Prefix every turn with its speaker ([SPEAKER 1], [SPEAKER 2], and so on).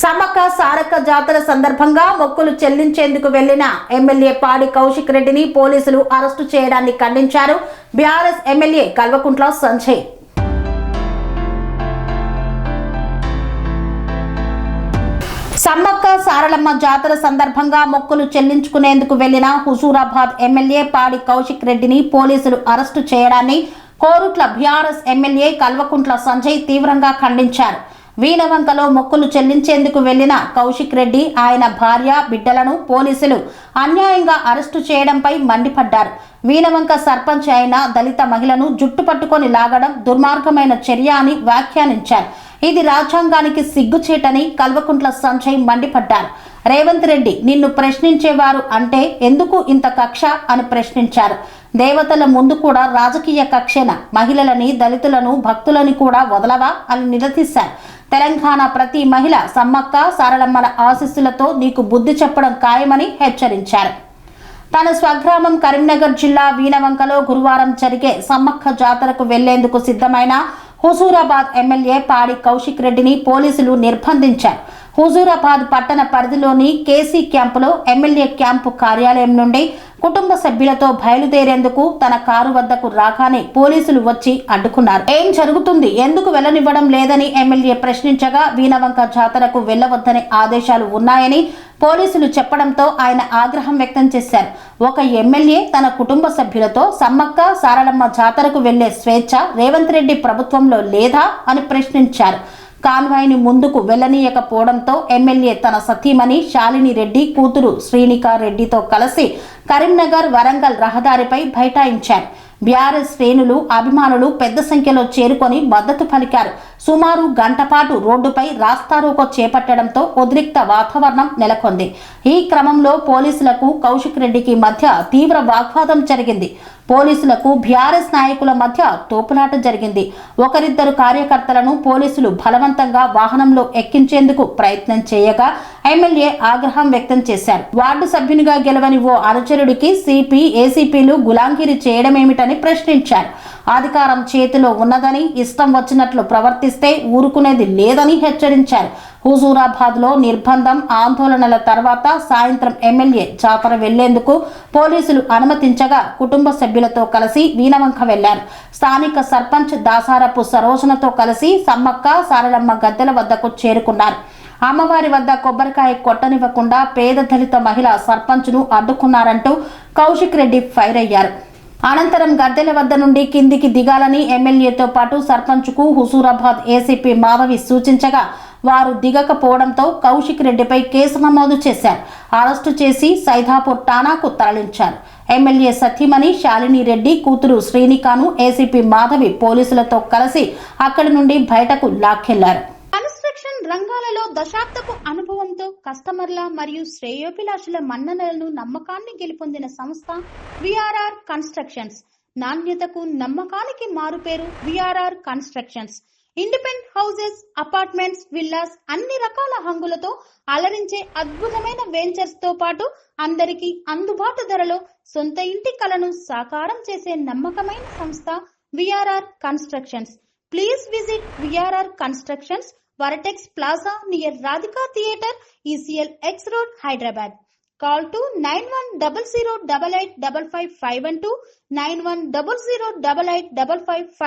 [SPEAKER 1] సమ్మక్క సారక్క జాతర సందర్భంగా మొక్కులు చెల్లించేందుకు వెళ్లిన ఎమ్మెల్యే పాడి కౌశిక్ రెడ్డిని పోలీసులు అరెస్టు చేయడాన్ని ఖండించారు బీఆర్ఎస్ ఎమ్మెల్యే కల్వకుంట్ల సంజయ్. సమ్మక్క సారలమ్మ జాతర సందర్భంగా మొక్కులు చెల్లించుకునేందుకు వెళ్లిన హుజూరాబాద్ ఎమ్మెల్యే పాడి కౌశిక్ రెడ్డిని పోలీసులు అరెస్టు చేయడాన్ని కోరుట్ల బీఆర్ఎస్ ఎమ్మెల్యే కల్వకుంట్ల సంజయ్ తీవ్రంగా ఖండించారు. వీణవంకలో మొక్కులు చెల్లించేందుకు వెళ్లిన కౌశిక్ రెడ్డి ఆయన భార్య బిడ్డలను పోలీసులు అన్యాయంగా అరెస్టు చేయడంపై మండిపడ్డారు. వీణవంక సర్పంచ్ అయిన దళిత మహిళను జుట్టు పట్టుకొని లాగడం దుర్మార్గమైన చర్య అని వ్యాఖ్యానించారు. ఇది రాజ్యాంగానికి సిగ్గుచేటని కల్వకుంట్ల సంజయ్ మండిపడ్డారు. రేవంత్ రెడ్డి నిన్ను ప్రశ్నించేవారు అంటే ఎందుకు ఇంత కక్ష అని ప్రశ్నించారు. దేవతల ముందు కూడా రాజకీయ కక్షేన మహిళలని దళితులను భక్తులని కూడా వదలవా అని నిలదీశారు. తెలంగాణ ప్రతి మహిళ సమ్మక్క సారలమ్మల ఆశీస్సులతో నీకు బుద్ధి చెప్పడం ఖాయమని హెచ్చరించారు. తన స్వగ్రామం కరీంనగర్ జిల్లా వీణవంకలో గురువారం జరిగే సమ్మక్క జాతరకు వెళ్లేందుకు సిద్ధమైన హుజూరాబాద్ ఎమ్మెల్యే పాడి కౌశిక్ రెడ్డిని పోలీసులు నిర్బంధించారు. హుజూరాబాద్ పట్టణ పరిధిలోని కేసీ క్యాంపులో ఎమ్మెల్యే క్యాంపు కార్యాలయం నుండి కుటుంబ సభ్యులతో బయలుదేరేందుకు తన కారు వద్దకు రాగానే పోలీసులు వచ్చి అడ్డుకున్నారు. ఏం జరుగుతుంది, ఎందుకు వెళ్లనివ్వడం లేదని ఎమ్మెల్యే ప్రశ్నించగా వీణవంక జాతరకు వెళ్లవద్దనే ఆదేశాలు ఉన్నాయని పోలీసులు చెప్పడంతో ఆయన ఆగ్రహం వ్యక్తం చేశారు. ఒక ఎమ్మెల్యే తన కుటుంబ సభ్యులతో సమ్మక్క సారలమ్మ జాతరకు వెళ్లే స్వేచ్ఛ రేవంత్ రెడ్డి ప్రభుత్వంలో లేదా అని ప్రశ్నించారు. కాన్వాయ్ని ముందుకు వెళ్లనీయకపోవడంతో ఎమ్మెల్యే తన సతీమణి శాలిని రెడ్డి కూతురు శ్రీనికా రెడ్డితో కలిసి కరీంనగర్ వరంగల్ రహదారిపై బైఠాయించారు. బీఆర్ఎస్ శ్రేణులు అభిమానులు పెద్ద సంఖ్యలో చేరుకొని మద్దతు పలికారు. సుమారు గంట పాటు రోడ్డుపై రాస్తారోకో చేపట్టడంతో ఉద్రిక్త వాతావరణం నెలకొంది. ఈ క్రమంలో పోలీసులకు కౌశిక్ రెడ్డికి మధ్య తీవ్ర వాగ్వాదం జరిగింది. పోలీసులకు బీఆర్ఎస్ నాయకుల మధ్య తోపులాట జరిగింది. ఒకరిద్దరు కార్యకర్తలను పోలీసులు బలవంతంగా వాహనంలో ఎక్కించేందుకు ప్రయత్నం చేయగా ఎమ్మెల్యే ఆగ్రహం వ్యక్తం చేశారు. వార్డు సభ్యునిగా గెలవని ఓ అనుచరుడికి సిపి ఏసీపీలు గులాంగిరి చేయడమేమిటని ప్రశ్నించారు. అధికారం చేతిలో ఉన్నదని ఇష్టం వచ్చినట్లు ప్రవర్తిస్తే ఊరుకునేది లేదని హెచ్చరించారు. హుజూరాబాద్ లో నిర్బంధం ఆందోళనల తర్వాత సాయంత్రం ఎమ్మెల్యే జాతర వెళ్లేందుకు పోలీసులు అనుమతించగా కుటుంబ సభ్యులతో కలిసి వీణవంక వెళ్లారు. స్థానిక సర్పంచ్ దాసారపు సరోజనతో కలిసి సమ్మక్క సారలమ్మ గద్దెల వద్దకు చేరుకున్నారు. అమ్మవారి వద్ద కొబ్బరికాయ కొట్టనివ్వకుండా పేద దళిత మహిళ సర్పంచ్ను అడ్డుకున్నారంటూ కౌశిక్ రెడ్డి ఫైర్ అయ్యారు. అనంతరం గద్దెల వద్ద నుండి కిందికి దిగాలని ఎమ్మెల్యేతో పాటు సర్పంచ్కు హుజూరాబాద్ ఏసీపీ మాధవి సూచించగా వారు దిగకపోవడంతో కౌశిక్ రెడ్డిపై కేసు నమోదు చేశారు. అరెస్టు చేసి సైదాపూర్ ఠాణాకు తరలించారు. ఎమ్మెల్యే సతీమణి శాలిని రెడ్డి కూతురు శ్రీనికాను ఏసీపీ మాధవి పోలీసులతో కలిసి అక్కడి నుండి బయటకు లాక్కెళ్లారు.
[SPEAKER 2] రంగాలలో దశాబ్దపు అనుభవంతో కస్టమర్ల మరియు శ్రేయోభిలాషుల మన్ననలను నమ్మకాన్ని గెలుపొందిన సంస్థ విఆర్ఆర్ కన్స్ట్రక్షన్స్. నాణ్యతకు నమ్మకానికి మారుపేరు VRR constructions. Independent houses, apartments, villas అన్ని రకాల హంగులతో అలరించే అద్భుతమైన వెంచర్స్ తో పాటు అందరికీ అందుబాటు ధరలో సొంత ఇంటి కలను సాకారం చేసే నమ్మకమైన సంస్థ VRR constructions. Please visit VRR constructions, Varatex Plaza near Radhika Theatre, ECL X Road, Hyderabad. Call to 910088555512, 9100885555.